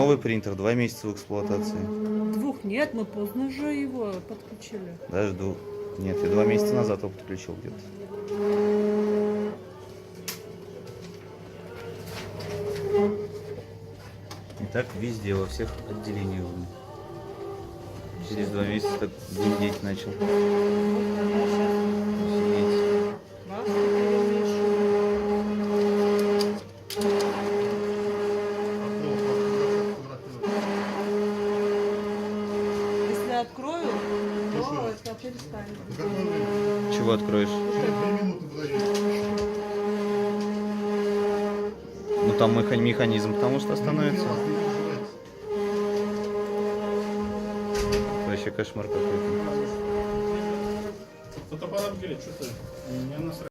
Новый принтер, 2 месяца в эксплуатации. 2 нет, мы поздно уже его подключили. Даже Нет, я 2 месяца назад его подключил где-то. И так везде, во всех отделениях. Через 2 месяца так гудеть начал. Офигеть. Если открою, то это перестанет. Чего откроешь? Ну там механизм, потому что остановится. Вообще кошмар какой-то. Фотоаппарат говорит, что-то не настраивается.